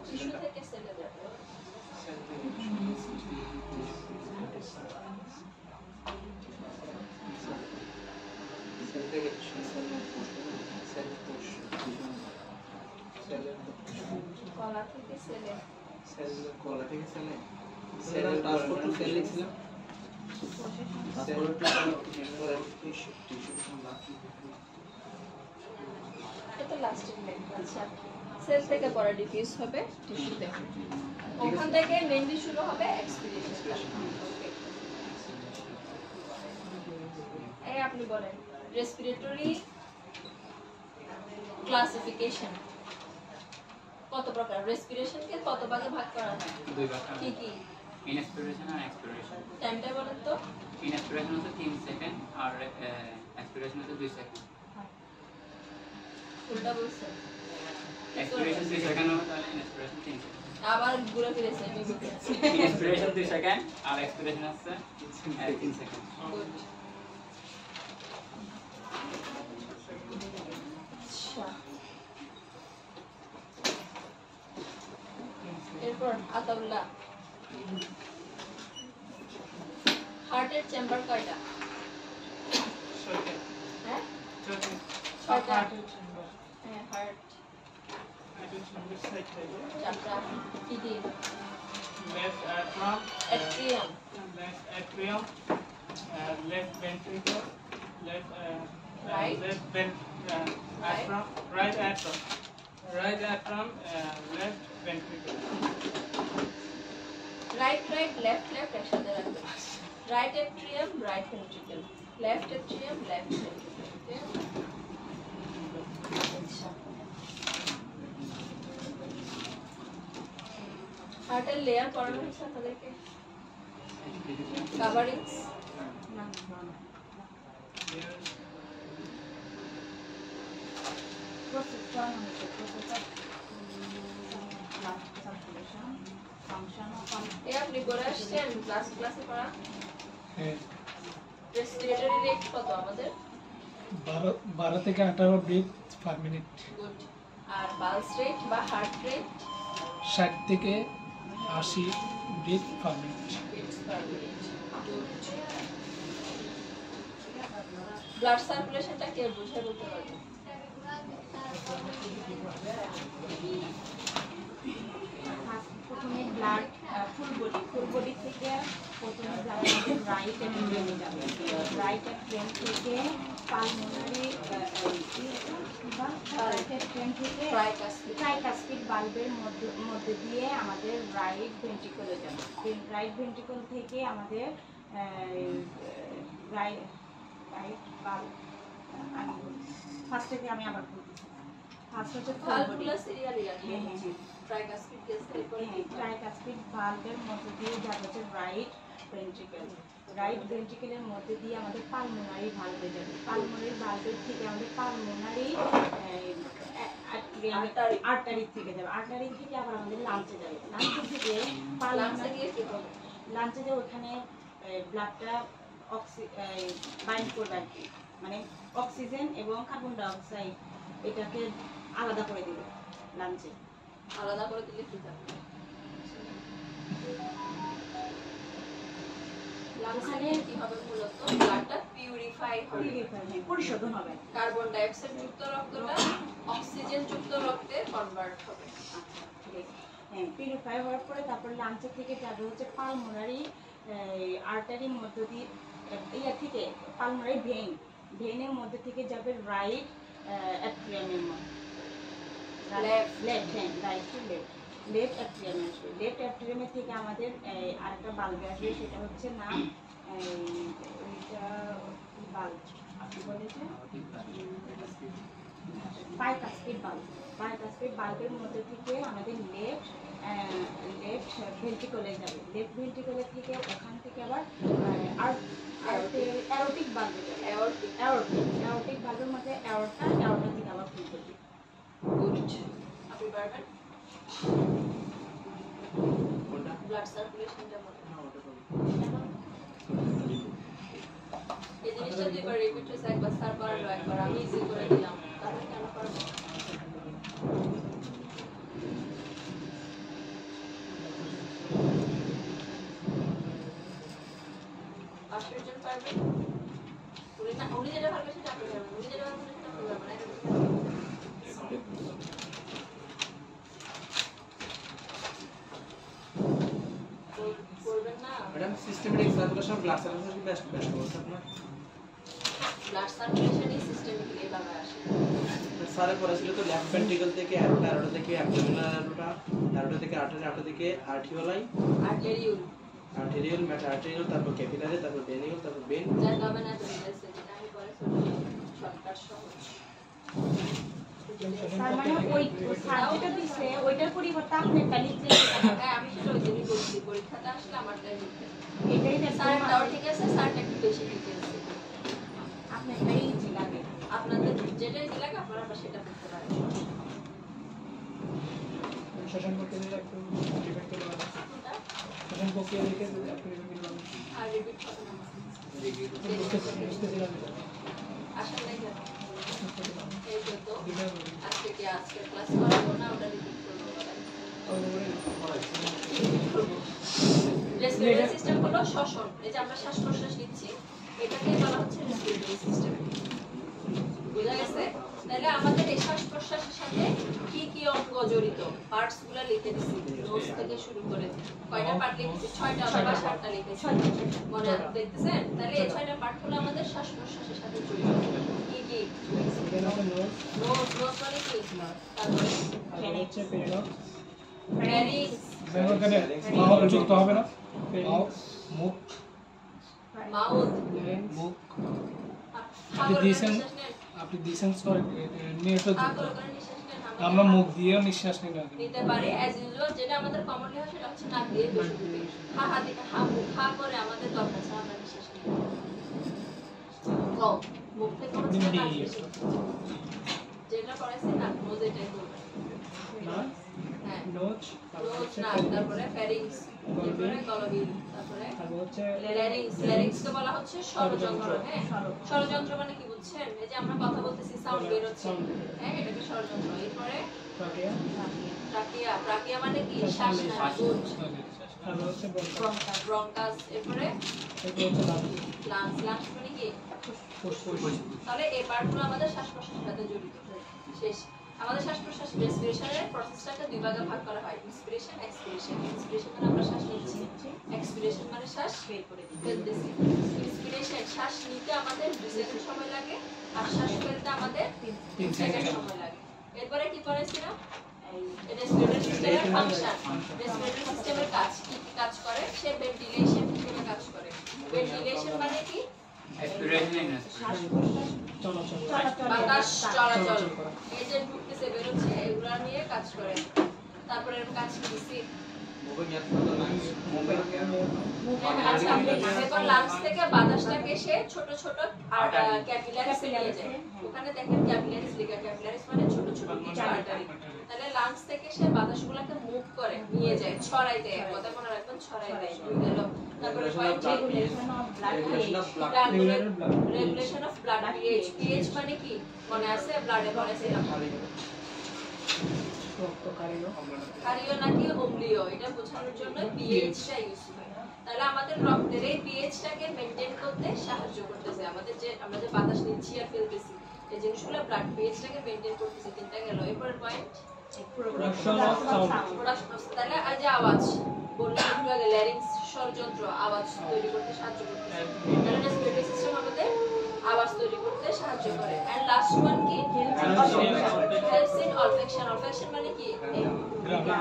Tissue থেকে সেলে যাবে কলা থেকে সেলে কলা থেকে সেলে সেলের ট্রান্সপোর্ট টু সেল লিখছিলাম এটা লাস্টের লেগ আচ্ছা সেল থেকে পরে ডিফিউজ হবে টিস্যুতে ওখান থেকে মেইনলি শুরু হবে এক্সপিরিয়েশনটা এই আপনি বলেন রেসপিরেটরি ক্লাসিফিকেশন কত প্রকার রেসপিরেশনকে কত ভাগে ভাগ করা হয় দুই ভাগ কি কি ইনস্পিরেশন আর এক্সপিরেশন টাইমটা বলেন তো ইনস্পিরেশন হচ্ছে 3 সেকেন্ড আর এক্সপিরেশন হচ্ছে 2 সেকেন্ড উল্টা বলছেন এক্সপিরেশন 2 সেকেন্ড হবে তাহলে ইনস্পিরেশন 3 সেকেন্ড আবার ঘুরে ফিরে সেম ইনস্পিরেশন 2 সেকেন্ড আর এক্সপিরেশন হচ্ছে 3 সেকেন্ড এরপর আতাউল্লাহ হার্টের চেম্বার কয়টা হ্যাঁ ছয়টা হ্যাঁ হার্ট চারটা কি কি left atrium, atrium left atrium, left ventricle, Right. left atrium, right atrium, left ventricle. Right left একসাথে রাখবে right atrium right ventricle left atrium left ventricle হার্টের লেয়ার পড়ানো হয়েছে আপনাদেরকে কাভারিংস আপনি করে আসছেন ক্লাসে পড়া রেসপিরেটরি রেট কত আমাদের 12 থেকে 18 ব্রিথ পার মিনিট গুড আর পালস রেট বা হার্ট রেট 60 থেকে 80 ব্রিথ পার মিনিট ব্লাড সার্কুলেশনটা কে বুঝে বলতে পারবে প্রথমে ব্লাড ফুল বডি থেকে প্রথমে যাবে রাইট অ্যাট্রিয়ামে যাবে রাইট অ্যাট্রিয়াম থেকে পালমোনারি রাইট অ্যাট্রিয়াম থেকে ট্রাইকাসপিড বাল্বের মধ্যে দিয়ে আমাদের রাইট ভেন্ট্রিকলে যাবে রাইট ভেন্ট্রিকল থেকে আমাদের রাইট বাল্ব ফার্স্ট থেকে আমি আবার বলতেছি ফার্স্ট হচ্ছে ভালভুলার সিরিয়ালিয়া ট্রাইকাসপিড ভালভের মধ্যে দিয়ে যাবে হচ্ছে রাইট ভেন্ট্রিকলের মধ্যে দিয়ে আমাদের পালমোনারি ভালভে যাবে পালমোনারি ভালভের থেকে আমাদের পালমোনারি আর্টারি থেকে যাবে আর্টারি থেকে আবার আমাদের লাঞ্চে যাবে লাঞ্চে থেকে লাঞ্চে যে ওখানে ব্লাডটা বাইন্ড করবে আর কি মানে অক্সিজেন এবং কার্বন ডাইঅক্সাইড এটাকে আলাদা করে দিবে লাঞ্চে আলাদা করে দিলে কি হবে লাঞ্চে কি হবে মূলত ব্লাডটা পিউরিফাই হবে পরিশোধন হবে কার্বন ডাই অক্সাইড যুক্ত রক্তটা অক্সিজেন যুক্ত রক্তে কনভার্ট হবে হ্যাঁ পিউরিফাই হওয়ার পরে তারপর লাঞ্চে থেকে যাবে হচ্ছে পালমোনারি আর্টারির মধ্য দিয়ে থেকে পালমোনারি ভেইনের মধ্যে থেকে যাবে রাইট অ্যাট্রিয়ামের মধ্যে লেফট অ্যাট্রিয়ামের থেকে আমাদের আরেকটা বাল্ব আসবে সেটা হচ্ছে নাম বাল্ব আপনি বলেছেন বাইকাসপিড বাল্বের মধ্যে থেকে আমাদের লেফট ভেন্ট্রিকলে যাবে লেফট ভেন্ট্রিকলের থেকে ওখান থেকে আবার অ্যারোটিক বাল্বে যাবে অ্যারোটিক বাল্বের মধ্যে অ্যারোটা থেকে আবার ফুল করবে গুড আপনি পারবেন ব্লাড সার্কুলেশনটা বলেন এই জিনিসটা দুইবার রিপিট হয়েছে একবার স্যার পারলো একবার আমি ইজি করে দিলাম তাহলে কেন পারবো পারবেন? উনি যেটা পারবেন সেটা আপনি পারবেন, উনি যেটা পারবেন সেটা আপনি পারবেন, এটা করবেন না। Madam systematic circulation blood circulation best best বলছেন না ব্লাড সার্কুলেশনই সিস্টেমিক্যালি এভাবে আসে। স্যারে পড়াছিল তো লেফট ভেন্ট্রিকল থেকে অ্যারোটা থেকে অ্যাবডোমিনাল অ্যারোটা থেকে আর্টারি থেকে আর্টিওলাই আর্টেরিয়াল মেটা আর্টেরিয়াল তারপর ক্যাপিলারি তারপর ভেনিকুল তারপর ভেন যার হবে না তো রিলেসে যেটা আমি পরে শর্টকাট সহজ। তার মানে ওই সাবজেক্টটা দিছে ওইটার পরিবর্তে আপনি একটা লিখলে হ্যাঁ আমি সেটা ওই দিনই করছি, পরীক্ষাতে আসলে আমারটাই লিখতে এটাই স্যার দাও ঠিক আছে, স্যারটা একটু বেশি ডিটেইলস আপনি এটাই ইজি লাগে। আপনাদের যেটা ইজি লাগে আপনারা আবার সেটা করতে পারেন। শাসন করতে দিলে একটু ডিপেন্ড করে হবে। শাসন প্রক্রিয়া লিখে দিলে আপনি রিপিট করবেন। আর রিপিট করতে না বুঝতেছিলাম এটা। আসলে কেন বুঝতেছিলাম। এই তো দুইটা বলি। আজকে ক্লাস করাবো না, ওটা রিপিট করবো। রেসপিরেটরি সিস্টেম হলো শ্বসন, এই যে আমরা শ্বাস প্রশ্বাস নিচ্ছি এটাকে বলা হচ্ছে রেসপিরেটরি সিস্টেম। বুঝা গেছে? তাহলে আমাদের এই শ্বাস প্রশ্বাসের সাথে কি কি অঙ্গ জড়িত পার্টস গুলো লিখে দিছি, নোটস থেকে শুরু করে কয়টা পার্ট লিখেছি, 6টা অথবা 7টা লিখেছি, মনে দেখতেছেন? তাহলে এই 6টা পার্ট হলো আমাদের শ্বাস প্রশ্বাসের সাথে জড়িত। কি কি এটা হচ্ছে নোট। নোটস মানে কি? তারপরে আর হচ্ছে পেরিডক্স। ফ্যারিংস, এখানে মাউথ যুক্ত হবে না? মাউথ, মুখ, মাউথ, মুখ। হাগর দিয়েছেন নিঃশ্বাস নেন, আপনি দিয়েছেন সরি নিয়ে তো হাগর করে নিঃশ্বাস নেন। আমরা মুখ দিয়েও নিঃশ্বাস নিই না। নিতে পারি অ্যাজ ইউজুয়াল, যেটা আমাদের কমনলি হয় সেটা হচ্ছে নাক দিয়ে বসে দিতে। হা হা দিকে হা মুখ হা করে আমাদের দরকার ছাড়া আমরা নিঃশ্বাস নিই। কম মুখ থেকে হচ্ছে না নাক বেশি। যেটা করাইছে নাক নোজ এটাই করবে। না হ্যাঁ নোচ, তারপর নোজ হচ্ছে নাক, তারপরে ফ্যারিংস, তারপরে গলবিল, তারপরে তারপর হচ্ছে ল্যারিংস। ল্যারিংসকে বলা হচ্ছে ষড়যন্ত্র। হ্যাঁ ষড়যন্ত্র মানে কি বুঝছেন? এই যে আমরা কথা বলতেছি সাউন্ড বের হচ্ছে, হ্যাঁ এটাকে ষড়যন্ত্র। এরপরে ট্রাকিয়া, ট্রাকিয়া, ট্রাকিয়া মানে কি? শ্বাস না গুড। তারপর হচ্ছে ব্রঙ্কাস, এরপরে লাংস। লাংস মানে কি? ফুসফুস। তাহলে এই পার্টগুলো আমাদের শ্বাস প্রশ্বাসের সাথে জড়িত। শেষ। আমাদের শ্বাস প্রশ্বাস রেসপিরেশনের প্রসেসটাকে দুই ভাগে ভাগ করা হয়, ইন্সপিরেশন এক্সপিরেশন। ইন্সপিরেশন মানে আমরা শ্বাস নিচ্ছি, এক্সপিরেশন মানে শ্বাস বের করে ফেলতেছি। ইন্সপিরেশন শ্বাস নিতে আমাদের 2 সেকেন্ড সময় লাগে, আর শ্বাস ফেলতে আমাদের 3 সেকেন্ড সময় লাগে। এরপরে কি করেছিলাম? রেসপিরেটরি সিস্টেমের ফাংশন, রেসপিরেটরি সিস্টেমের কাজ কি কি কাজ করে? সে ভেন্টিলেশন হিসেবে কাজ করে। ভেন্টিলেশন মানে কি? এক্সপিরেশন চলাচল। বাতাস চলাচল, এই যে ঢুকতেছে বেরোচ্ছে এগুলা নিয়ে কাজ করে। তারপরে এর কাজ কি দিছি? মুভিং এর ফলে লাংস আচ্ছা, এরপর লাংস থেকে বাতাসটাকে সে ছোট ছোট ক্যাপিলারিস নিয়ে যায়। ওখানে দেখেন ক্যাপিলারিস লেখা, ক্যাপিলারিস মানে ছোট ছোট কিছু আর্টারি। তাহলে লাংস থেকে সে বাতাসগুলোকে মুভ করে নিয়ে যায়, ছড়াই দেয়। কথা মনে রাখবেন, ছড়াই দেয়, গেল। তারপরে regulation of blood regulation of blood pH. PH মানে কি মনে আছে? ব্লাডে পড়েছিলাম, ক্ষারীয় নাকি অম্লীয়, এটা বোঝানোর জন্য পিএইচটা ইউজ হয়। তাহলে আমাদের রক্তের এই পিএইচটাকে মেইনটেইন করতে সাহায্য করতেছে। আমরা যে বাতাস নিচ্ছি আর ফেলতেছি, এই জিনিসগুলো ব্লাড পিএইচটাকে মেইনটেইন করতেছে। তিনটা গেল। এরপরের পয়েন্ট প্রোডাকশন অফ সাউন্ড। তাহলে এই যে আওয়াজ বললাম একটু আগে, ল্যারিংস ষড়যন্ত্র আওয়াজ তৈরি করতে সাহায্য করতেছে। তাহলে রেসপিরেটরি সিস্টেম আমাদের আওয়াজ তৈরি করতে সাহায্য করে। এন্ড লাস্ট ওয়ান কি? Helps in olfaction. অলফ্যাকশন মানে কি?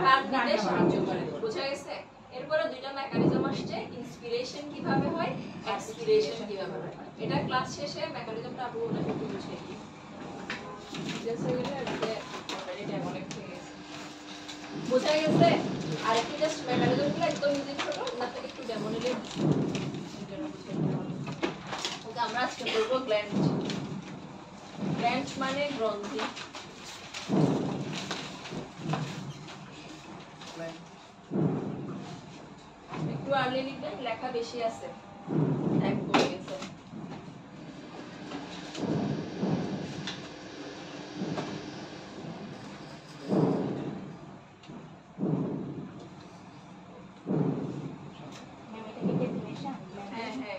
ঘ্রাণ নিতে সাহায্য করে। বুঝা গেছে? এরপরে দুইটা মেকানিজম আসছে, ইন্সপিরেশন কিভাবে হয়, এক্সপিরেশন কিভাবে হয়। এটা ক্লাস শেষে মেকানিজমটা আপু ওনাকে একটু বুঝিয়ে দিই। বুঝা গেছে? আর একটু জাস্ট মেকানিজমগুলো একদম ইজি ছোট, না থেকে একটু ডেমো নিলে ওকে। আমরা আজকে বলবো গ্ল্যান্ড। গ্ল্যান্ড মানে গ্রন্থি। একটু আর্লি লিখবেন, লেখা বেশি আছে, টাইপ করে গেছে। হ্যাঁ হ্যাঁ,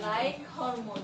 লাইক হরমোন।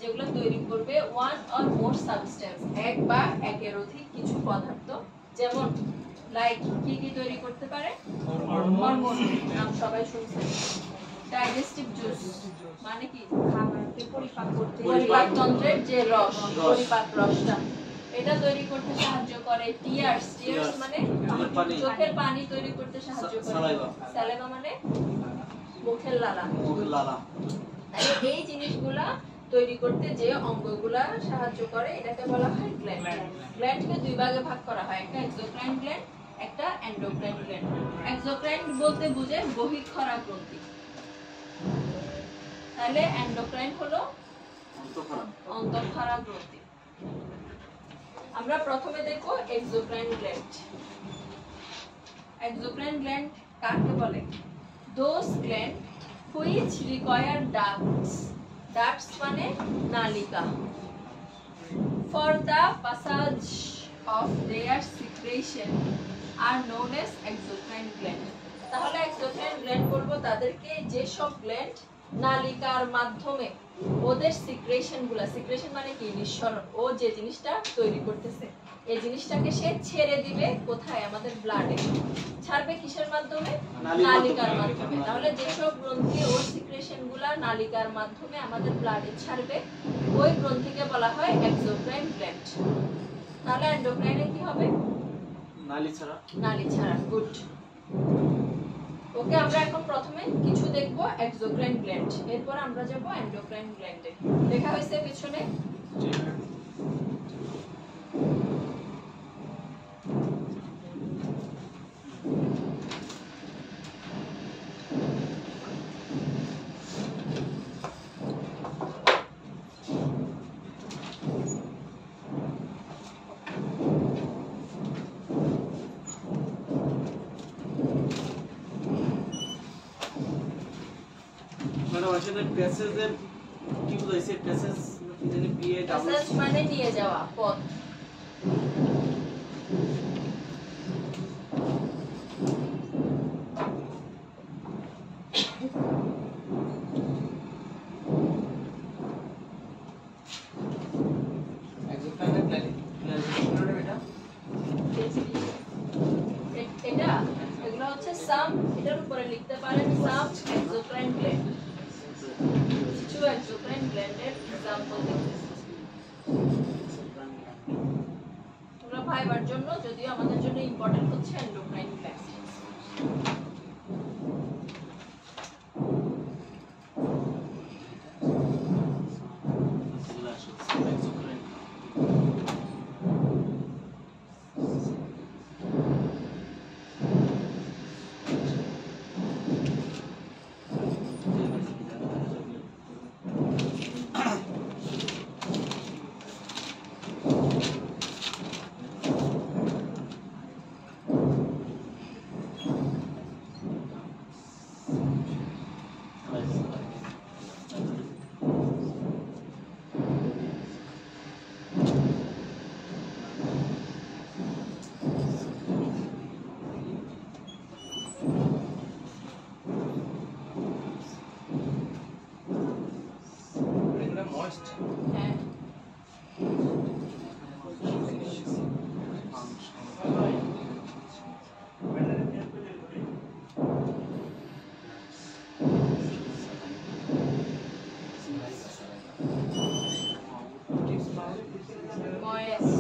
যেগুলো তৈরি করবে ওয়ান অর মোর সাবস্টেন্স, এক বা একের অধিক কিছু পদার্থ, যেমন লাইক কি কি তৈরি করতে পারে? হরমোন, নাম সবাই শুনছেন। ডাইজেস্টিভ জুস মানে কি? খাবারকে পরিপাক করতে, পরিপাকতন্ত্রের যে রস, পরিপাক রসটা, এটা তৈরি করতে সাহায্য করে। টিয়ার্স, টিয়ার্স মানে চোখের পানি তৈরি করতে সাহায্য করে। সালাইভা মানে মুখের লালা, মুখের লালা। এই জিনিসগুলা তৈরি করতে যে অঙ্গগুলা সাহায্য করে এটাকে বলা হয় গ্ল্যান্ড। গ্ল্যান্ডকে দুই ভাগে ভাগ করা হয়, একটা এক্সোক্রাইন গ্ল্যান্ড, একটা এন্ডোক্রাইন গ্ল্যান্ড। এক্সোক্রাইন বলতে বোঝায় বহিঃক্ষরা গ্রন্থি, তাহলে এন্ডোক্রাইন হলো অন্তঃক্ষরা গ্রন্থি। আমরা প্রথমে দেখো এক্সোক্রাইন গ্ল্যান্ড। এক্সোক্রাইন গ্ল্যান্ড কাকে বলে? Those gland which require ducts, ducts মানে নালিকা, for the passage of their secretion are known as exocrine gland. তাহলে exocrine gland বলবো তাদেরকে যে সব গ্ল্যান্ড নালিকার মাধ্যমে ওদের সিক্রেশন গুলা, সিক্রেশন মানে কি? নিঃসরণ। ও যে জিনিসটা তৈরি করতেছে এই জিনিসটাকে সে ছেড়ে দিবে কোথায়? আমাদের ব্লাডে। ছাড়বে কিসের মাধ্যমে? নালিকার মাধ্যমে। তাহলে যেসব গ্রন্থি ওর সিক্রেশন গুলা নালিকার মাধ্যমে আমাদের ব্লাডে ছাড়বে ওই গ্রন্থিকে বলা হয় এক্সোক্রাইন গ্ল্যান্ড। তাহলে এন্ডোক্রাইনে কি হবে? নালী ছাড়া। নালী ছাড়া, গুড। ওকে, আমরা এখন প্রথমে কিছু দেখব এক্সোক্রাইন গ্ল্যান্ড, এরপর আমরা যাব এন্ডোক্রাইন গ্ল্যান্ডে। লেখা হয়েছে পিছনে। ম্যাডাম আসলে প্যাসেজের কি বুঝাইছে? প্যাসেজ কি জানি পিএ ডাবল প্যাসেজ মানে নিয়ে যাওয়া পথ। এক্সোক্রাইনাল প্ল্যানিং এটা এটা এগুলো হচ্ছে সাম, এটার উপরে লিখতে পারেন সাম এক্সোক্রাইন গ্ল্যান্ড, কিছু এক্সোক্রাইন গ্ল্যান্ডের এক্সাম্পল দিতেছি তোমরা ভাইবার জন্য, যদিও আমাদের জন্য ইম্পর্টেন্ট হচ্ছে এন্ডোক্রাইন গ্ল্যান্ড। এগুলো ময়েস্ট হ্যাঁ, moist,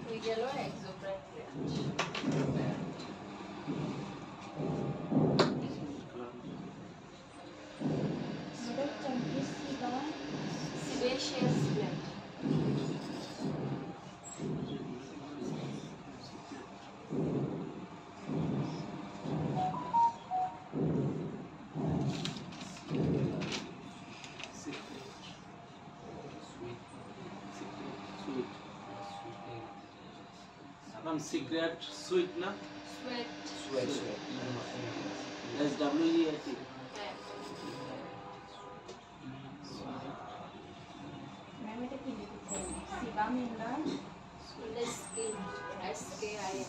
হয়ে গেল এক্সোক্রাইন গ্ল্যান্ড। এটা চমকি সিবা Sebaceous gland, সিক্রেট সুইট না sweat, SWEET হ্যাঁ, ম্যাম এটা কি লিখেছেন? সিবা মিনলাম the skin, SKIN,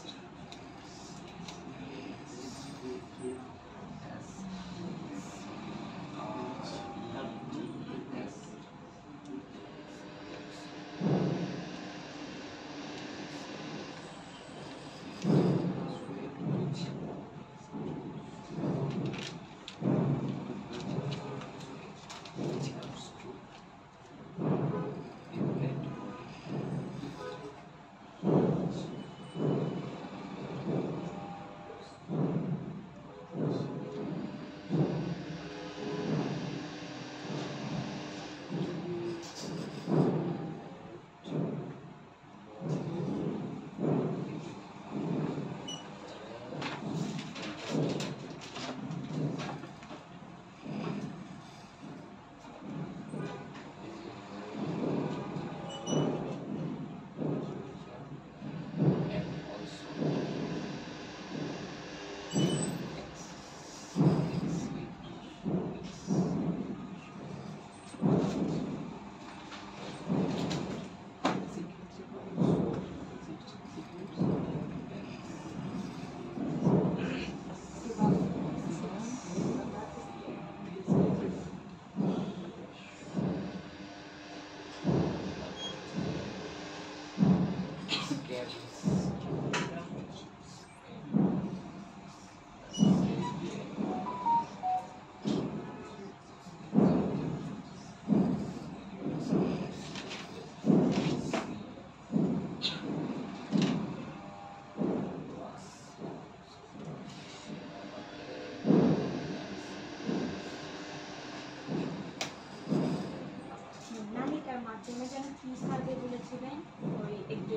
বলতে বলেছিলেন ওই একটু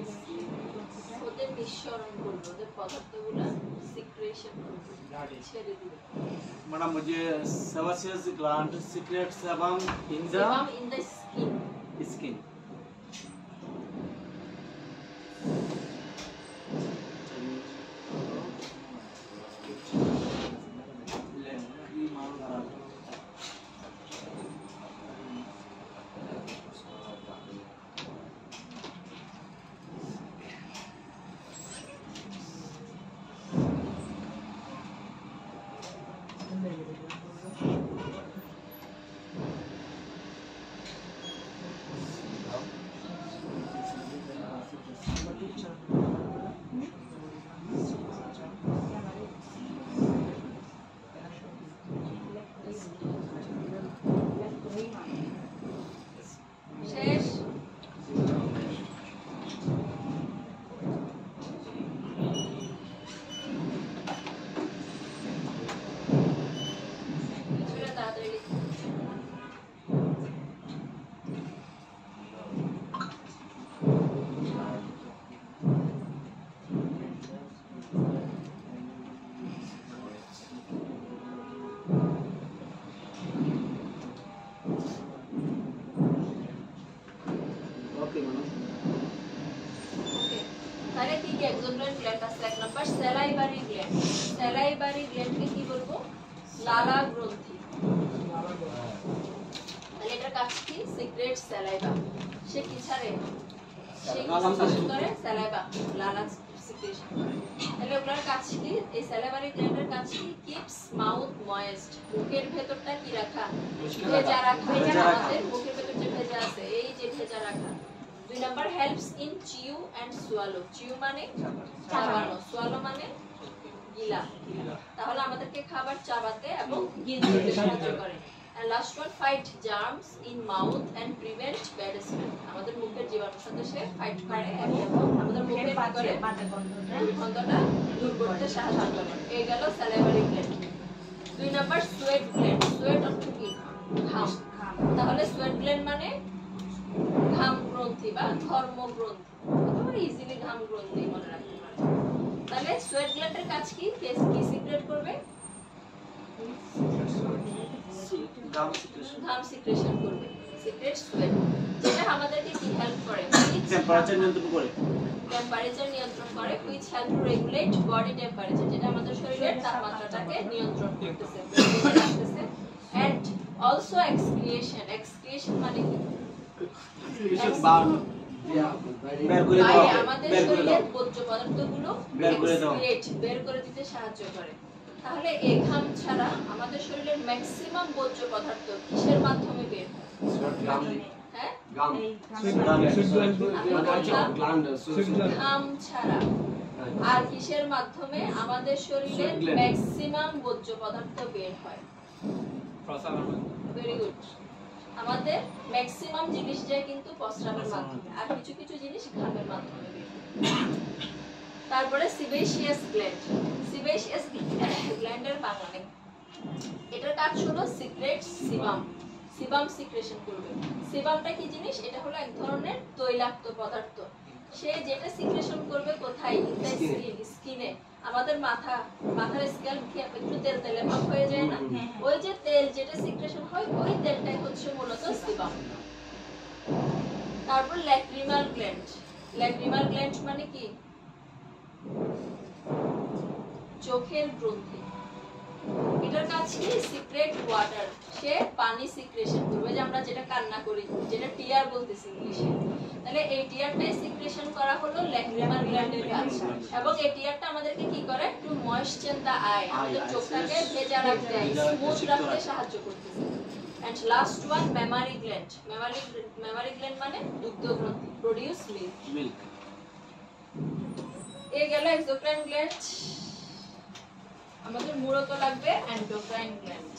ওদের নিঃসরণ করবে, ওদের পদার্থগুলো সিক্রেশন করবে, ছেড়ে দিবে। मैडम मुझे sebaceous gland secret sebum in the Sebum in the skin. Skin শেষ। কিছুটা তাড়াতাড়ি লিখো। ओके मैडम ওকে, তাহলে কি কি এক্সোক্রাইন গ্ল্যান্ড আছে? এক নাম্বার স্যালাইভারি গ্ল্যান্ড। স্যালাইভারি গ্ল্যান্ডকে কি বলবো? লালা গ্রন্থি। তাহলে এটার কাজ কি? Secret saliva. সে কি ছাড়ে? সে কি সিক্রেট করে? স্যালাইভা, লালা সিক্রেশন করে। তাহলে ওগুলোর কাজ কি? এই স্যালাইভারি গ্ল্যান্ডের কাজ কি? Keeps mouth moist. মুখের ভেতরটা কি রাখা? ভেজা রাখা। আমাদের মুখের ভেতর যে ভেজা আছে, এই যে ভেজা রাখা। দুই number helps in chew and swallow. Chew মানে চাবানো, সোয়ালো মানে গিলা। তাহলে আমাদেরকে খাবার চাবাতে এবং গিলতে সাহায্য করে। And last one, fight germs in mouth and prevent bad smell. আমাদের মুখের জীবাণুর সাথে সে ফাইট করে এবং আমাদের মুখের ভিতরে দুর্গন্ধটা দূর করতে সাহায্য করে। এই গেল স্যালাইভারি গ্ল্যান্ড। দুই নাম্বার সোয়েট গ্ল্যান্ড। সোয়েট অর্থ কি? ঘাম। তাহলে সোয়েট গ্ল্যান্ড মানে ঘাম গ্রন্থি বা ধর্ম গ্রন্থি, অথবা ইজিলি ঘাম গ্রন্থি মনে রাখতে পারে। তাহলে সোয়েট গ্ল্যান্ডের কাজ কি? কি সিক্রেট করবে? गाम सिक्रेशन ঘাম সিক্রেশন করবে, সিক্রেট সোয়েট, যেটা আমাদেরকে কি হেল্প করে? টেম্পারেচার নিয়ন্ত্রণ করে টেম্পারেচার নিয়ন্ত্রণ করে, which help to regulate body temperature, যেটা আমাদের শরীরের তাপমাত্রাটাকে নিয়ন্ত্রণ করতেছে, রাখতেছে। and also excretion. excretion মানে কি? বের করে বাইরে দেওয়া আমাদের বের করে শরীরের দাও বর্জ্য পদার্থগুলো বের করে দাও। বের করে দিতে সাহায্য করে। তাহলে এই ঘাম ছাড়া আমাদের শরীরের ম্যাক্সিমাম বর্জ্য পদার্থ কিসের মাধ্যমে বের হয়? হ্যাঁ, ঘাম ছাড়া আর কিসের মাধ্যমে আমাদের শরীরের ম্যাক্সিমাম বর্জ্য পদার্থ বের হয়? Very good. আমাদের ম্যাক্সিমাম জিনিস যায় কিন্তু প্রস্রাবের মাধ্যমে, আর কিছু কিছু জিনিস ঘামের মাধ্যমে বের হয়। তারপরে সিবেশিয়াস গ্ল্যান্ড। সিবেশিয়াস গ্ল্যান্ডের বাংলা নেই। এটার কাজ হলো সিক্রেট সিবাম। সিবাম সিক্রেশন করবে। সিবামটা কি জিনিস? এটা হলো এক ধরনের তৈলাক্ত পদার্থ। সে যেটা সিক্রেশন করবে কোথায়? স্কিনে। আমাদের মাথার স্ক্যাল্প কি একটু তেল তেলে ভাব হয়ে যায় না? ওই যে তেল যেটা সিক্রেশন হয়, ওই তেলটাই হচ্ছে মূলত সিবাম। তারপর ল্যাক্রিমাল গ্ল্যান্ড। ল্যাক্রিমাল গ্ল্যান্ড মানে কি? চোখের গ্রন্থি। এটার কাজ কি? Secret water. সে পানি সিক্রেশন করবে, যে আমরা যেটা কান্না করি, যেটা টিয়ার বলতেছি ইংলিশে। তাহলে এই টিয়ারটাই সিক্রেশন করা হলো ল্যাক্রিমাল গ্ল্যান্ডের কাজ। এবং এই টিয়ারটা আমাদেরকে কি করে? টু ময়েশ্চার দ্য আই, আমাদের চোখটাকে ভেজা রাখতে, স্মুথ রাখতে সাহায্য করতেছে। And last one, mammary gland. Mammary gland মানে দুগ্ধ গ্রন্থি, প্রোডিউস মিল্ক। এই গেল এক্সোক্রাইন গ্ল্যান্ড। আমাদের মূলত লাগবে এন্ডোক্রাইন গ্ল্যান্ড।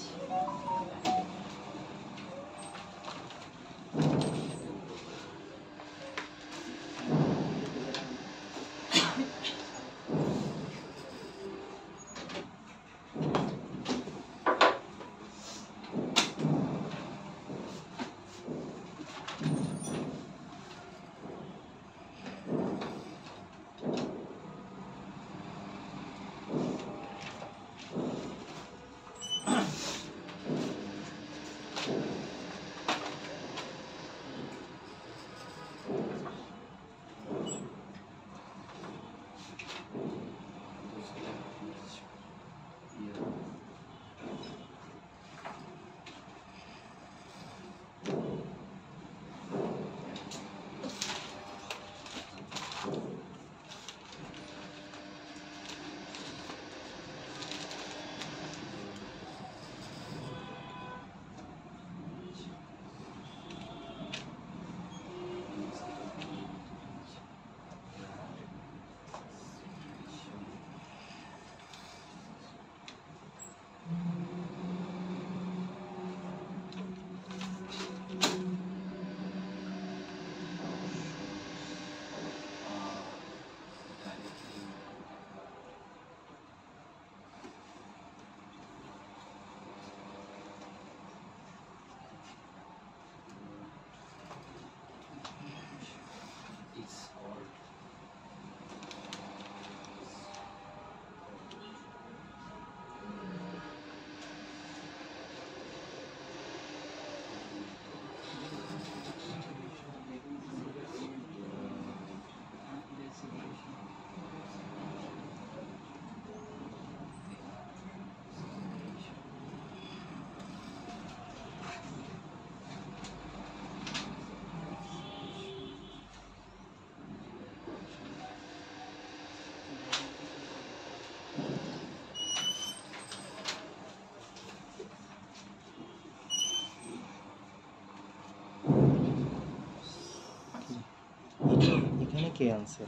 এখানে কে আনছে?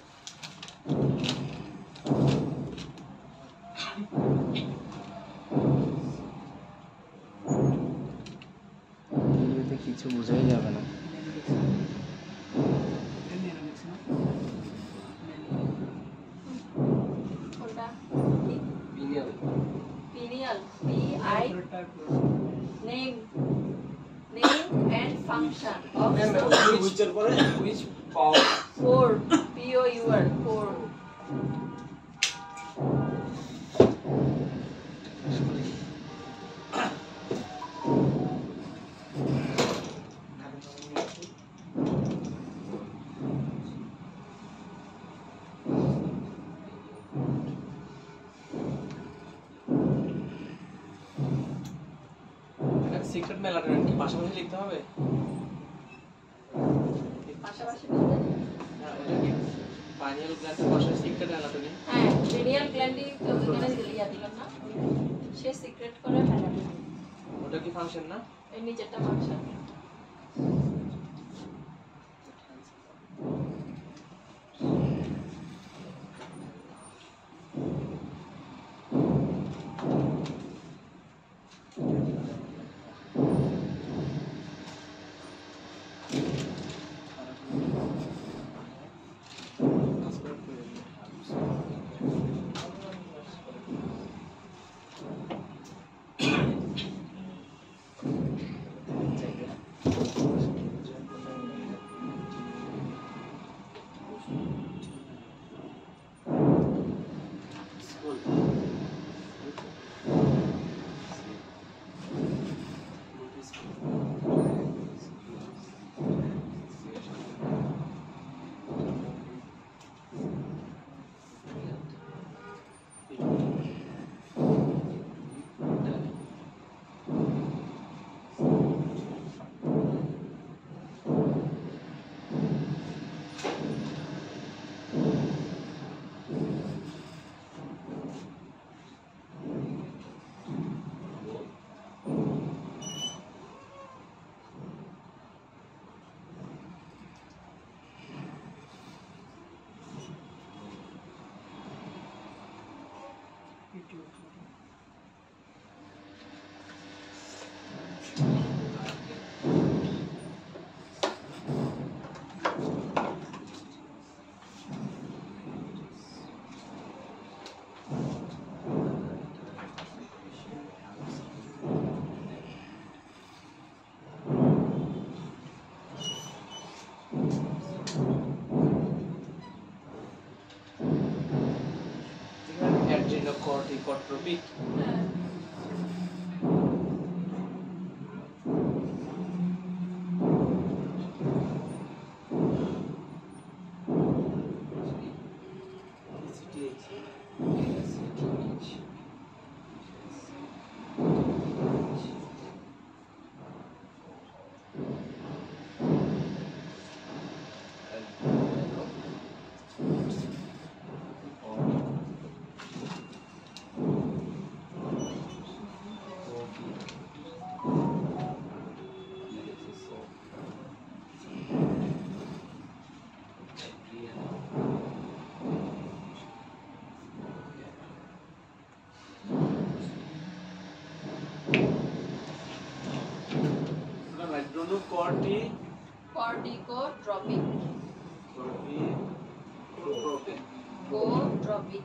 ভিডিওতে কিছু বোঝাই যাবে না। কোনটা? Pineal. Pineal, PI name and function of হুইচের পরে Which power? four POUR four এটা সিক্রেট মেলাটোনিন কি পাশাপাশি লিখতে হবে? পাশাপাশি বলতে না, এটা কি পাইনিয়াল গ্ল্যান্ডের পাশাপাশি সিক্রেট মেলাটোনিন? হ্যাঁ পিনিয়াল গ্ল্যান্ডি ওখানে ইয়া দিলাম না সে সিক্রেট করে মেলাটোনিন ওটা কি ফাংশন না? এর নিচেরটা function adrenocorticotropic corticotropic cotropic cotropic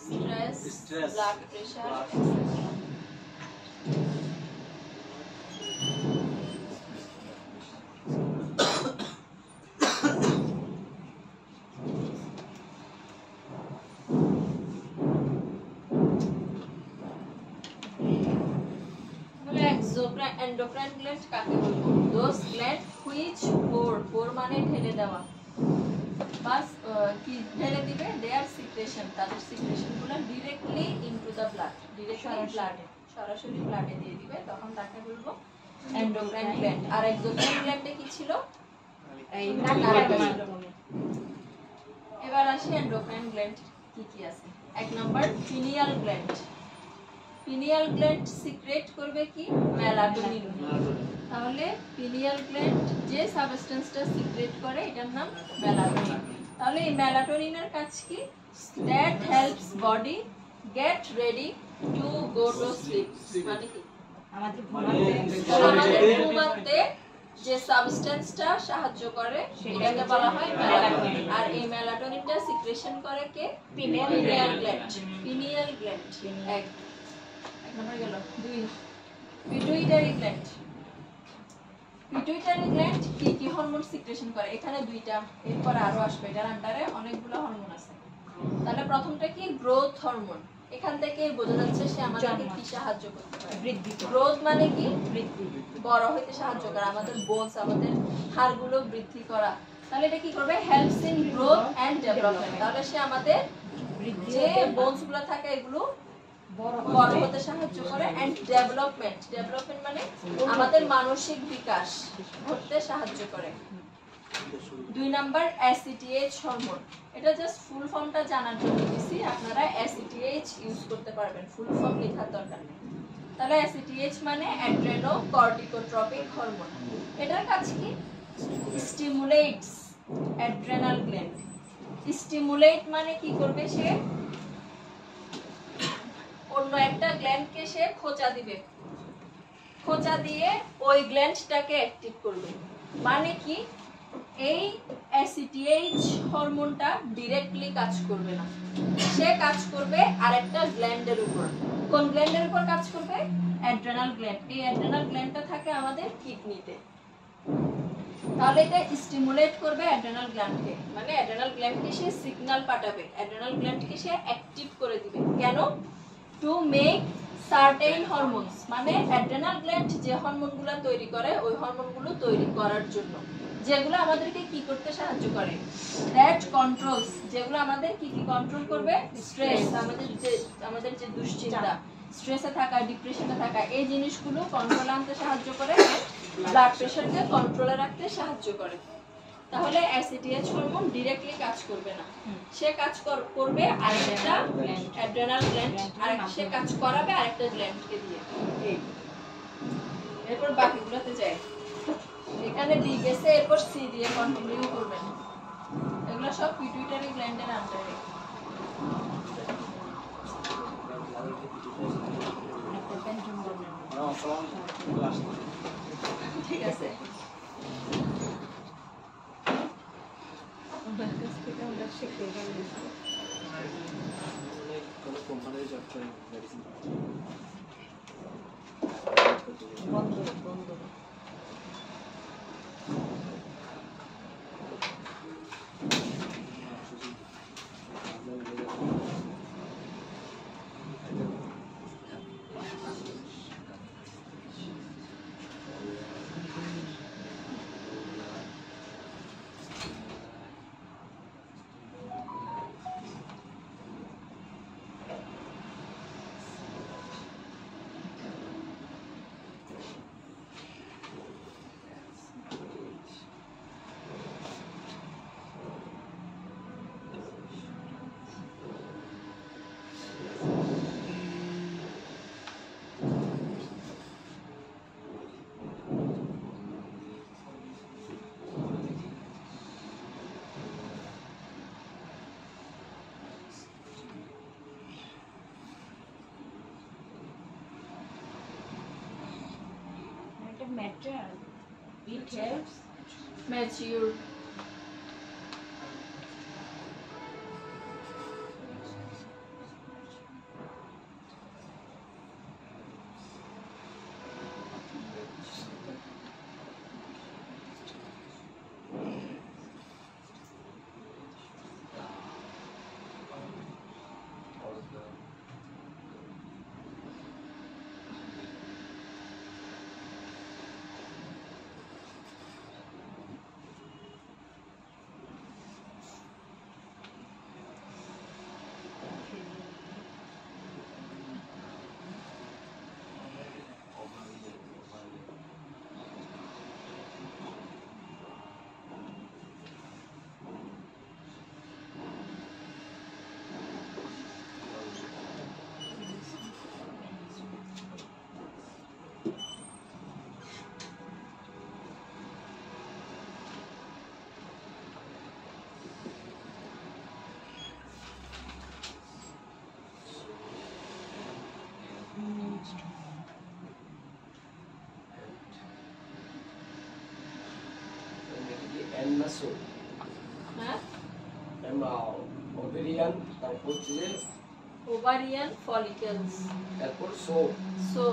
stress, blood pressure, blood etc. endocrine gland কাকে বলবো? those gland which pour মানে ঢেলে দেওয়া, বাস কি ঢেলে দিবে? their secretion, তাদের secretion গুলো directly into the blood, directly blood, সরাসরি ব্লাডে দিয়ে দিবে, তখন তাকে বলবো endocrine gland। আর exocrine gland এ কি ছিল? এই নাড়িভুঁড়ি ছিল। এবার আসি endocrine gland কি কি আছে। এক number pineal gland। Pineal gland secret করবে কি? মেলাটোনিন। তাহলে পিনিয়াল গ্ল্যান্ড যে সাবস্টেন্সটা সিক্রেট করে এটার নাম মেলাটোনিন। তাহলে এই মেলাটোনিনের কাজ কি? That helps body get ready to go to sleep. মানে কি? আমাদের ঘুমাতে যে সাবস্টেন্সটা সাহায্য করে এটাকে বলা হয় মেলাটোনিন। আর এই মেলাটোনিনটা সিক্রেশন করে কে? Pineal gland. পিনিয়াল গ্ল্যান্ড এক নাম্বার গেল। 2 পিটুইটারি গ্ল্যান্ড। পিটুইটারি গ্ল্যান্ড কি কি হরমোন সিক্রেশন করে? এখানে দুইটা, এরপর আরো আসবে, এটার আন্ডারে অনেকগুলো হরমোন আছে। তাহলে প্রথমটা কি? Growth hormone. এখান থেকে বোঝা যাচ্ছে সে আমাদেরকে কি সাহায্য করতে পারে? বৃদ্ধি। গ্রোথ মানে কি? বৃদ্ধি, বড় হইতে সাহায্য করা, আমাদের বোনস, আমাদের হাড়গুলো বৃদ্ধি করা। তাহলে এটা কি করবে? Helps in growth and development. তাহলে সে আমাদের যে বোনস গুলো থাকে এগুলো বড় হতে সাহায্য করে। এন্ড ডেভেলপমেন্ট, ডেভেলপমেন্ট মানে আমাদের মানসিক বিকাশ ঘটতে সাহায্য করে। 2 নাম্বার অ্যাসিটিএইচ হরমোন। এটা জাস্ট ফুল ফর্মটা জানার জন্য দিছি, আপনারা অ্যাসিটিএইচ ইউজ করতে পারবেন, ফুল ফর্ম লেখার দরকার নেই। তাহলে অ্যাসিটিএইচ মানে অ্যাড্রেনোকর্টিকোট্রপিক হরমোন। এটার কাজ কি? Stimulates adrenal gland. স্টিমুলেট মানে কি করবে? সে অন্য একটা গ্ল্যান্ডকে সে খোঁচা দিবে, খোঁচা দিয়ে ওই গ্ল্যান্ডটাকে অ্যাক্টিভ করবে। মানে কি? এই অ্যাসিটিএইচ হরমোনটা ডাইরেক্টলি কাজ করবে না, সে কাজ করবে আরেকটা গ্ল্যান্ডের উপর। কোন গ্ল্যান্ডের উপর কাজ করবে? Adrenal gland. এই অ্যাড্রেনাল গ্ল্যান্ডটা থাকে আমাদের কিডনিতে। তাহলে এটা স্টিমুলেট করবে অ্যাড্রেনাল গ্ল্যান্ডকে, মানে অ্যাড্রেনাল গ্ল্যান্ডকে সে সিগন্যাল পাঠাবে, অ্যাড্রেনাল গ্ল্যান্ডকে সে অ্যাক্টিভ করে দিবে। কেন? টু মেক সার্টেন হরমোনস, মানে অ্যাড্রেনাল গ্ল্যান্ড যে হরমোনগুলো তৈরি করে ওই হরমোনগুলো তৈরি করার জন্য, যেগুলো আমাদেরকে কি করতে সাহায্য করে? দ্যাট কন্ট্রোলস, যেগুলো আমাদের কি কি কন্ট্রোল করবে? স্ট্রেস, আমাদের যে দুশ্চিন্তা, স্ট্রেসে থাকা, ডিপ্রেশনে থাকা, এই জিনিসগুলো কন্ট্রোলে আনতে সাহায্য করে, ব্লাড প্রেশারকে কন্ট্রোলে রাখতে সাহায্য করে। তাহলে অ্যাসিটিএইচ হরমোন ডাইরেক্টলি কাজ করবে না, সে কাজ করবে আরেকটা অ্যাড্রেনাল গ্ল্যান্ড, আর সে কাজ করাবে আরেকটা গ্ল্যান্ডকে দিয়ে। এরপর বাকিগুলোতে যায়, এখানে বি গেছে, এরপর সি দিয়ে কন্টিনিউ করবেন। এগুলো সব পিটুইটারি গ্ল্যান্ডের আন্ডারে। ঠিক আছে। কোম্পানির জব করে মেডিসিন বন্ধ বন্ধ। Matter. It helps mature. না সো হ্যাঁ ওভেরিয়ান, তারপর হচ্ছে যে ওভারিয়ান ফলিকলস, তারপর so so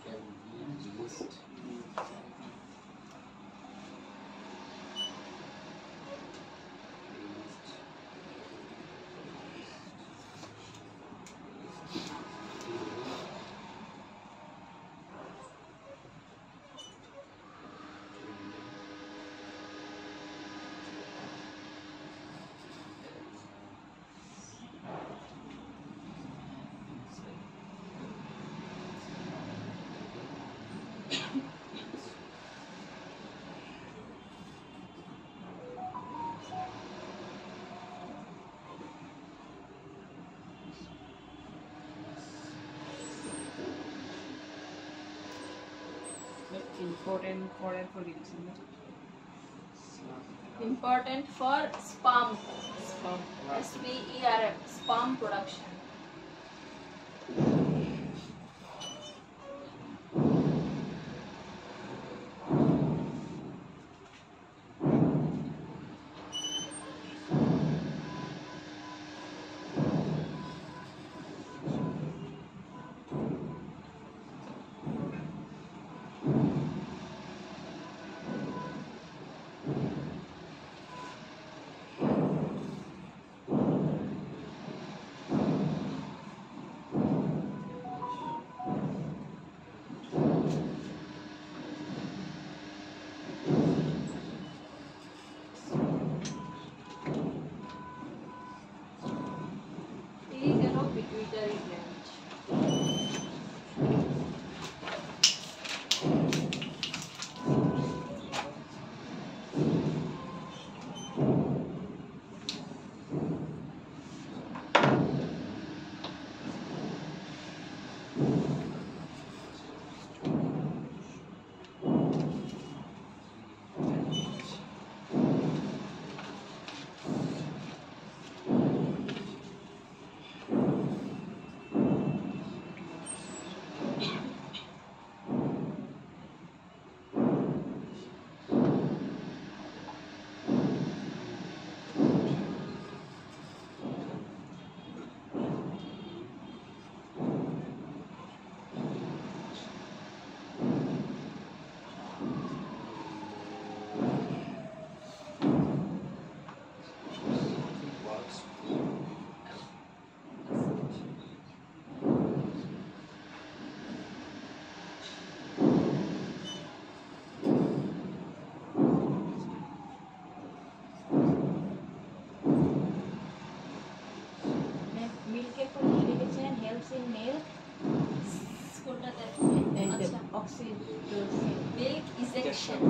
can be used. Important for reason. important for sperm, SPERM, sperm production. Pituitary gland. মিল্কের পর কি লিখেছেন? হেল্পস ইন মিল্ক কোনটাতে? and আচ্ছা, oxytocin. milk ejection.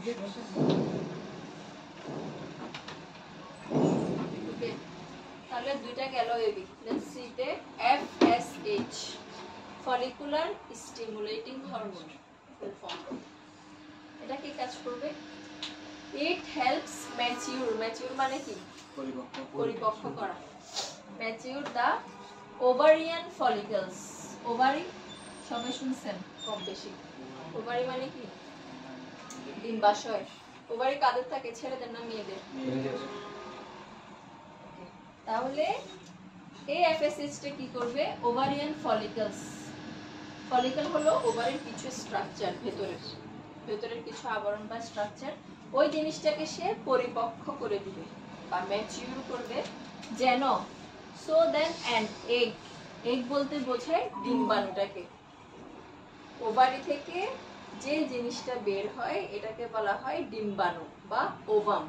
ওকে, তাহলে দুইটা গেল এবি। লেটস সি তে FSH follicular stimulating hormone full form. এটা কি কাজ করবে? ইট হেল্পস ম্যাচিউর, ম্যাচিউর মানে কি? পরিপক্ক করা। ম্যাচিউর দা ওভারিয়ান ফলিকলস। ওভারি সবাই শুনছেন কম বেশি। ওভারি মানে কি? ডিম্বাশয়। ওভারি কাদের থাকে? ছেলেদের না মেয়েদের? তাহলে এই FSH টা কি করবে? Ovarian follicles. ফলিকল হলো ওভারির কিছু স্ট্রাকচার, ভেতরের কিছু আবরণ বা স্ট্রাকচার। ওই জিনিসটাকে সে পরিপক্ক করে দিবে বা ম্যাচিউর করবে, যেন so then an egg, egg বলতে বোঝায় ডিম্বাণুটাকে। ওভারি থেকে যে জিনিসটা বের হয় এটাকে বলা হয় ডিম্বাণু বা ওভাম।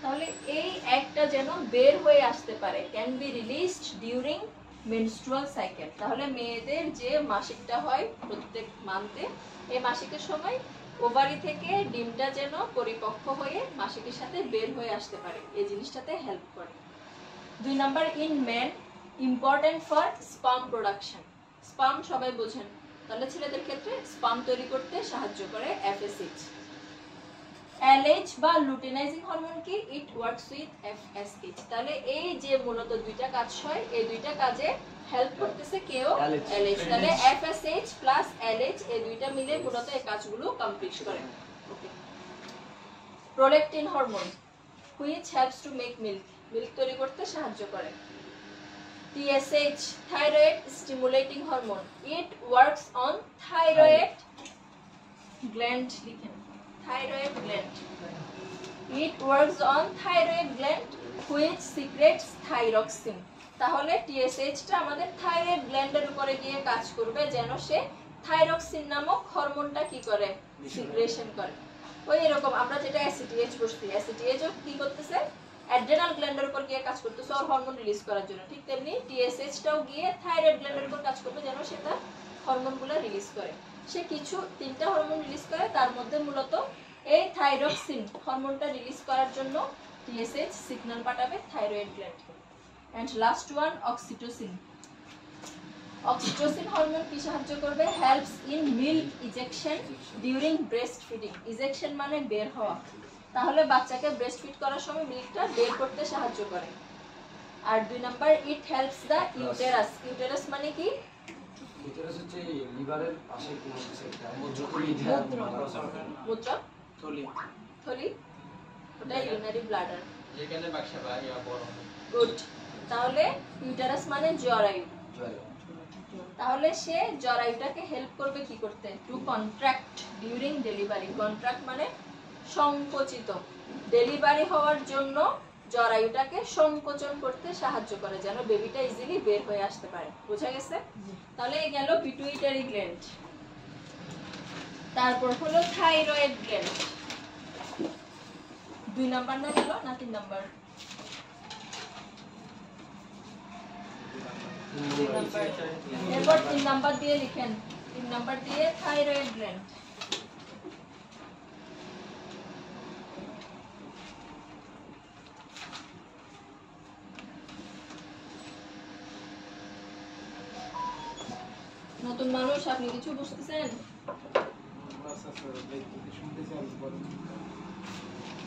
তাহলে এই একটা যেন বের হয়ে আসতে পারে, can be released during menstrual cycle. তাহলে মেয়েদের যে মাসিকটা হয় প্রত্যেক মান্থে, এই মাসিকের সময় ওভারি থেকে ডিমটা যেন পরিপক্ক হয়ে মাসিকের সাথে বের হয়ে আসতে পারে, এই জিনিসটাতে হেল্প করে। 2 number, in men important for sperm production. Sperm সবাই বোঝেন, তাহলে ছেলেদের ক্ষেত্রে স্পার্ম তৈরি করতে সাহায্য করে FSH। LH বা লুটেনাইজিং হরমোন কি? It works with FSH। তাহলে এই যে মূলত দুইটা কাজ হয়, এই দুইটা কাজে হেল্প করতেছে কেউ? LH। তাহলে FSH প্লাস LH এই দুইটা মিলে মূলত এই কাজগুলো কমপ্লিট করে। Okay. Prolactin hormone which helps to make milk, milk তৈরি করতে সাহায্য করে। TSH thyroid stimulating hormone, it works on thyroid gland. লিখেন thyroid gland. It works on thyroid gland which secretes thyroxine. তাহলে TSH টা আমাদের থাইরয়েড গ্ল্যান্ডের উপরে গিয়ে কাজ করবে, যেন সে থাইরক্সিন নামক হরমোনটা কি করে? সিক্রেশন করে। ওই এরকম আমরা যেটা ACTH বসছি, ACTH ও কি করতেছে? অ্যাড্রেনাল গ্ল্যান্ডের উপর গিয়ে কাজ করতেছে ওর হরমোন রিলিজ করার জন্য। ঠিক তেমনি TSH টাও গিয়ে থাইরয়েড গ্ল্যান্ডের উপর কাজ করবে, যেন সেটা হরমোনগুলো রিলিজ করে। সে কিছু 3টা হরমোন রিলিজ করে, তার মধ্যে মূলত এই থাইরক্সিন হরমোনটা রিলিজ করার জন্য TSH সিগন্যাল পাঠাবে থাইরয়েড গ্ল্যান্ডকে। And last one, oxytocin. Oxytocin hormone কি সাহায্য করবে? Helps in milk ejection during breast feeding. Ejection মানে বের হওয়া। তাহলে বাচ্চাকে ব্রেস্ট ফিড করার সময় মিল্কটা বের করতে সাহায্য করে। আর 2 number, it helps the uterus. Uterus মানে কি? ভিতরে হচ্ছে লিভারের পাশে কোনো কিছু একটা মূত্র, থলি থলি, ওটা ইউরিনারি ব্লাডার। যেখানে বাক্সা বা ইয়া বড় গুড। তাহলে ইউটেরাস মানে জরায়ু। জয় তাহলে সে জরায়ুটাকে হেল্প করবে কি করতে? Two contract during delivery. Contract মানে সংকোচিত। ডেলিভারি হওয়ার জন্য জরায়ুটাকে সংকোচন করতে সাহায্য করে, যেন বেবিটা ইজিলি বের হয়ে আসতে পারে। বোঝা গেছে? তাহলে এই গেল পিটুইটারি গ্ল্যান্ড। তারপর হলো থাইরয়েড গ্ল্যান্ড। 2 নাম্বার না গেল না 3 নাম্বার? 2 নাম্বার। এরপর 3 নাম্বার দিয়ে লিখেন। 3 নাম্বার দিয়ে থাইরয়েড গ্ল্যান্ড। নতুন মানুষ, আপনি কিছু বুঝতেছেন?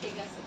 ঠিক আছে।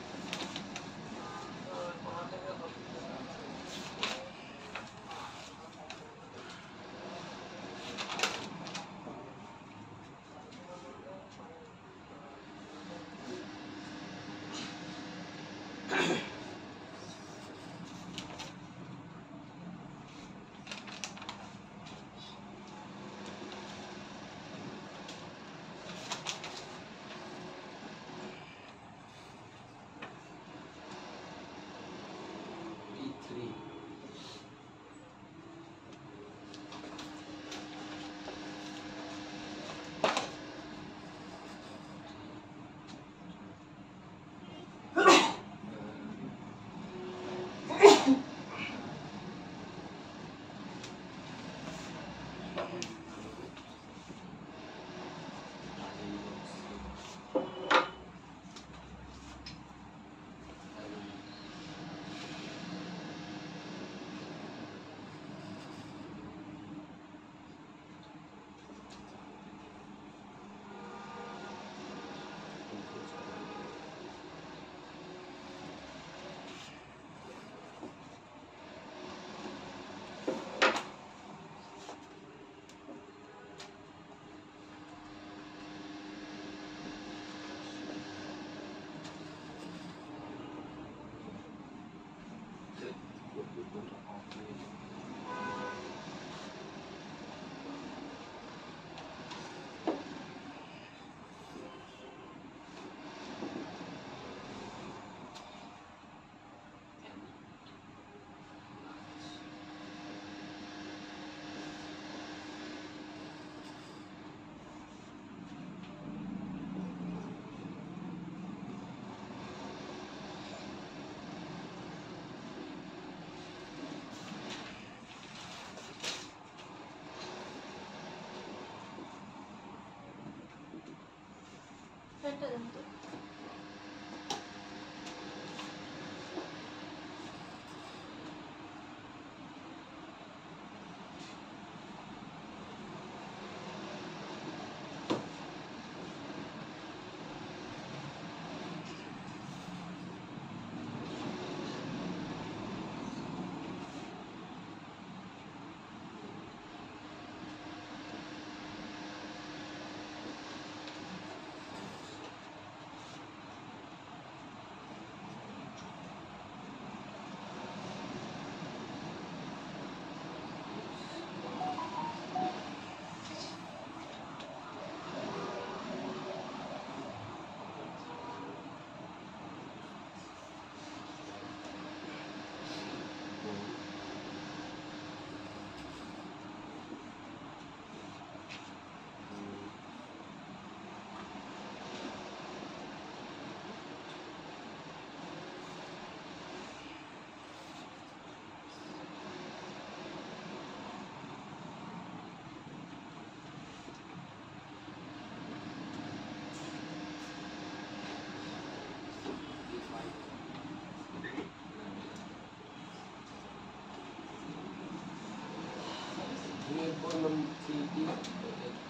পেনটা দেন তো।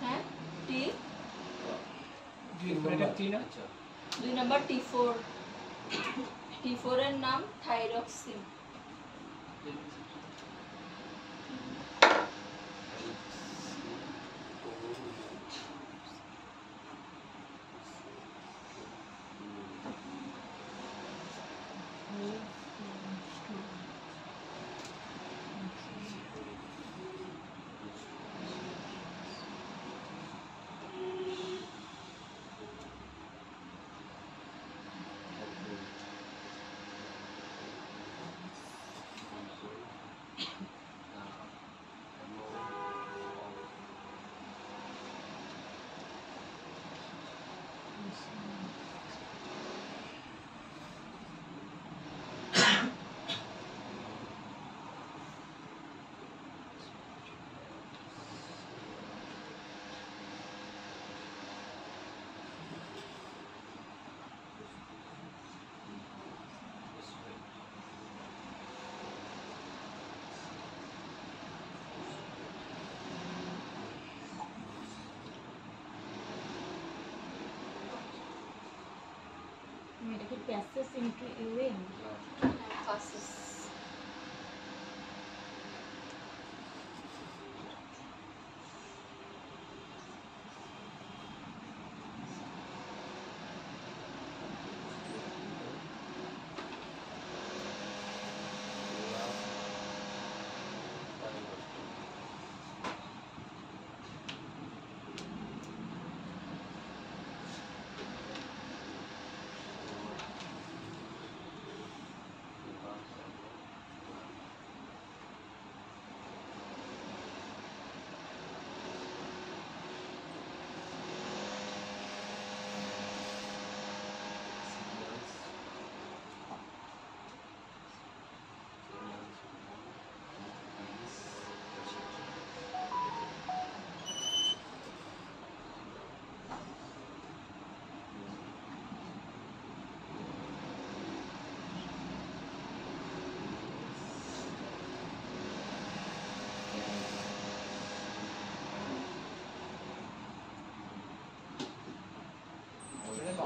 হ্যাঁ টি আচ্ছা 2 নাম্বার T4 T4 এর নাম থাইরক্সিন। এটা কি passage into urine? Faeces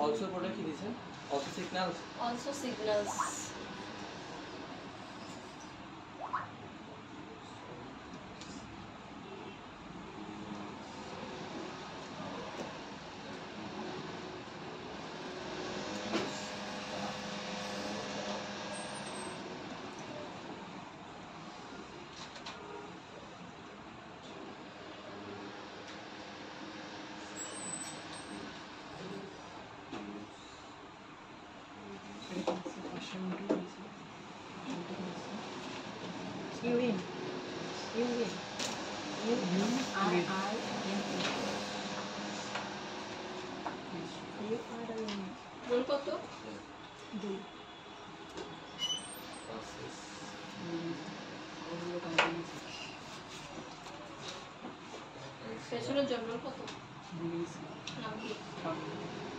also product কি দিয়েছেন? Also signals. Also signals urine urine urine I I N U R N roll কত? 2 পেছনের জন্য রোল কত? নাম কি?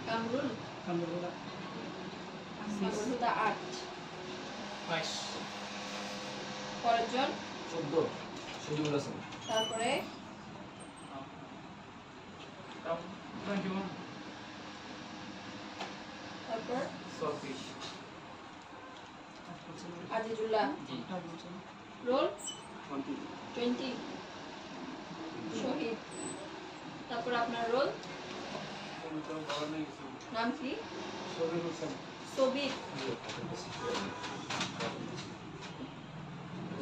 কামরুল কামরুল্লাহ কামরুল হুদা 8 22 পরের জন 14 সজিবুল হাসান তারপরে 21 তারপর 24 আজিজুল্লাহ জি রোল 20 শহীদ তারপর আপনার রোল নাম কি? সবির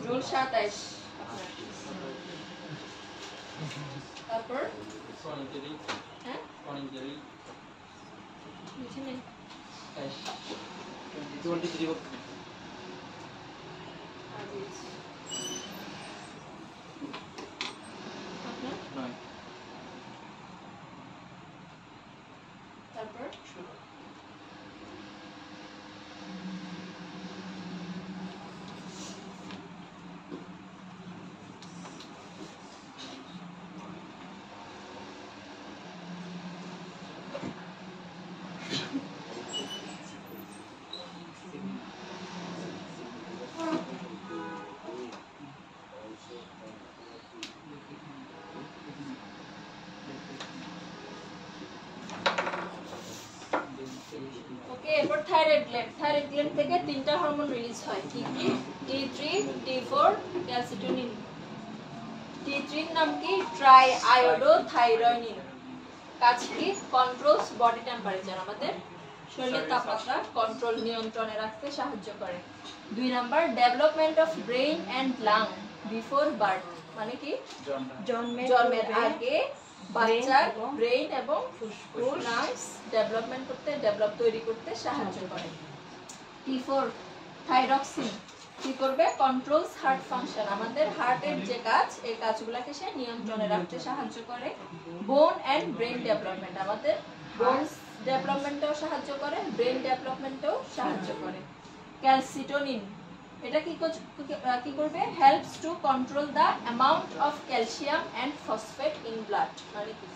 রোল 27 আপনার তারপর হ্যাঁ বুঝি নাই 23 আজিজ আপনার তারপর ওকে এরপর থাইরয়েড গ্ল্যান্ড থেকে তিনটা হরমোন রিলিজ হয় কি কি T3 T4 ক্যালসিটোনিন T3 এর নাম কি ট্রাই আয়োডোথাইরোনিন কাজ কি কন্ট্রোলস বডি টেম্পারেচার আমাদের শরীরের তাপমাত্রা কন্ট্রোল নিয়ন্ত্রণে রাখতে সাহায্য করে 2 number development of brain and lung before birth মানে কি জন্মের আগে বাচ্চার ব্রেইন এবং ফুসফুস লাংস ডেভেলপ তৈরি করতে সাহায্য করে T4 থাইরক্সিন কি করবে কন্ট্রোলস হার্ট ফাংশন আমাদের হার্টের যে কাজ এই কাজগুলোকে সে নিয়ন্ত্রণে রাখতে সাহায্য করে বোন এন্ড ব্রেইন ডেভেলপমেন্ট আমাদের বোনস ডেভেলপমেন্টেও সাহায্য করে ব্রেইন ডেভেলপমেন্টেও সাহায্য করে ক্যালসিটোনিন এটা কি করবে helps to control the amount of calcium and phosphate in blood মানে কি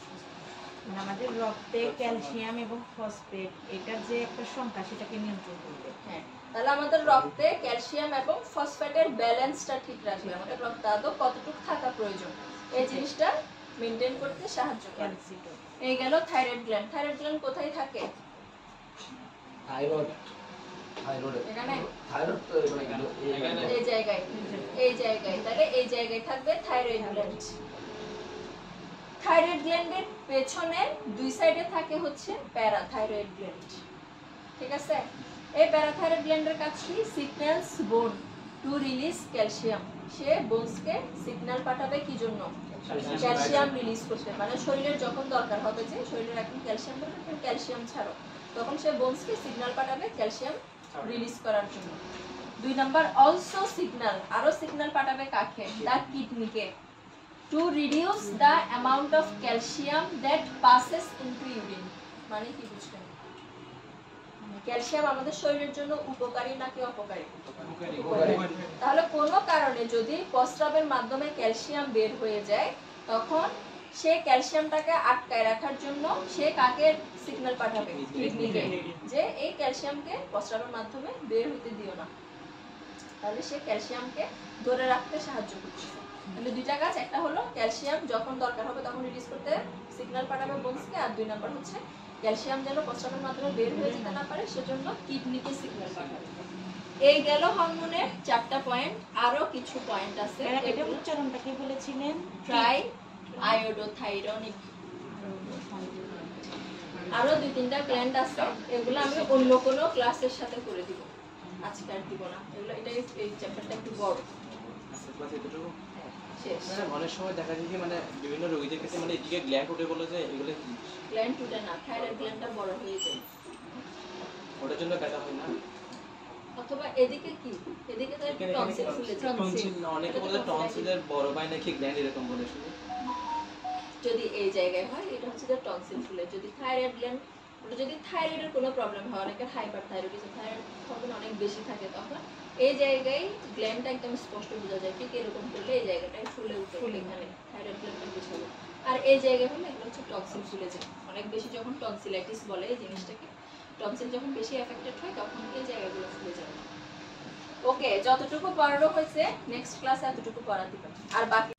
আমাদের রক্তে ক্যালসিয়াম এবং ফসফেট এটার যে একটা সংখ্যা সেটাকে নিয়ন্ত্রণ করবে হ্যাঁ তাহলে আমাদের রক্তে ক্যালসিয়াম এবং ফসফেটের ব্যালেন্সটা ঠিক রাখবে আমাদের রক্তে আদৌ কতটুকু থাকা প্রয়োজন এই জিনিসটা মেইনটেইন করতে সাহায্য করে এই গেল থাইরয়েড গ্ল্যান্ড কোথায় থাকে থাইরয়েড এখানে থাইরয়েড তো এখানে এই জায়গায় তাহলে এই জায়গায় থাকবে থাইরয়েড গ্ল্যান্ড থাইরয়েড গ্ল্যান্ডের পেছনে দুই সাইডে থাকে হচ্ছে প্যারাথাইরয়েড গ্ল্যান্ড ঠিক আছে এই প্যারাথাইরয়েড গ্ল্যান্ডের কাজ কি সিগন্যালস বোন টু রিলিজ ক্যালসিয়াম সে বোনসকে সিগন্যাল পাঠাবে কি জন্য ক্যালসিয়াম রিলিজ করতে মানে শরীরের যখন দরকার হবে যে শরীরের এখন ক্যালসিয়াম দরকার কিন্তু ক্যালসিয়াম ছাড়ো তখন সে বোনসকে সিগন্যাল পাঠাবে ক্যালসিয়াম রিলিজ করার জন্য 2 নাম্বার অলসো সিগন্যাল আরো সিগন্যাল পাঠাবে কাকে দা কিডনিকে to reduce the amount of calcium that passes into urine মানে কি বুঝলেন ক্যালসিয়াম আমাদের শরীরের জন্য উপকারী নাকি অপকারী তাহলে কোনো কারণে যদি প্রস্রাবের মাধ্যমে ক্যালসিয়াম বের হয়ে যায় তখন সে ক্যালসিয়ামটাকে আটকায় রাখার জন্য সে কাকে সিগন্যাল পাঠাবে কিডনিকে যে এই ক্যালসিয়ামকে প্রস্রাবের মাধ্যমে বের হতে দিও না তাহলে সে ক্যালসিয়ামকে ধরে রাখতে সাহায্য করছে তাহলে দুইটা কাজ একটা হলো ক্যালসিয়াম যখন দরকার হবে তখন রিলিজ করতে সিগন্যাল পাঠাবে বোনসকে আর 2 নাম্বার হচ্ছে ক্যালসিয়াম যেন প্রস্রাবের মাধ্যমে বের হয়ে যেতে না পারে সেজন্য কিডনিকে সিগন্যাল পাঠাবে এই গেল হরমোনের 4টা পয়েন্ট আরো কিছু পয়েন্ট আছে এটা উচ্চারণটা কি বলেছিলেন ট্রাই আয়োডোথাইরোনিক আরো 2-3টা গ্ল্যান্ড আছে এগুলো আমি অন্য কোনো ক্লাসের সাথে করে দিব আজকে আর দিব না এগুলো এই চ্যাপ্টারটা একটু বড় আচ্ছা ক্লাস এতটুকু শেষ মানে অনেক সময় দেখা যায় কি মানে বিভিন্ন রোগীদের কাছে মানে এদিকে গ্ল্যান্ড উঠে বলে যে এগুলো কি গ্ল্যান্ড উঠে না থাইরয়েড গ্ল্যান্ডটা বড় হয়ে যায় ওটার জন্য ব্যথা হয় না অথবা এদিকে কি এদিকে তো একটু টনসিল ফুলেছে টনসিল অনেকে বলে টনসিলের বড় ভাই নাকি গ্ল্যান্ড এরকম বলে শুনি যদি এই জায়গায় হয় এটা হচ্ছে যে টনসিল ফুলে যদি থাইরয়েড গ্ল্যান্ড ওটা যদি থাইরয়েডের কোনো প্রবলেম হয়, অনেকের হাইপারথাইরয়েডিজম, থাইরয়েড হরমোন অনেক বেশি থাকে, তখন এই জায়গায় গ্ল্যান্ডটা একদম স্পষ্ট বোঝা যায়, ঠিক এরকম করলে এই জায়গাটায় ফুলে উঠে, এখানে থাইরয়েড গ্ল্যান্ডটা বেশি হবে। আর এই জায়গায় হলে এগুলো হচ্ছে টক্সিন ফুলে যায় অনেক বেশি, যখন টনসিলাইটিস বলে এই জিনিসটাকে, টনসিল যখন বেশি এফেক্টেড হয় তখন এই জায়গাগুলো ফুলে যায়। ওকে, যতটুকু পড়ানো হয়েছে নেক্সট ক্লাসে এতটুকু পড়া দিবেন, আর বাকি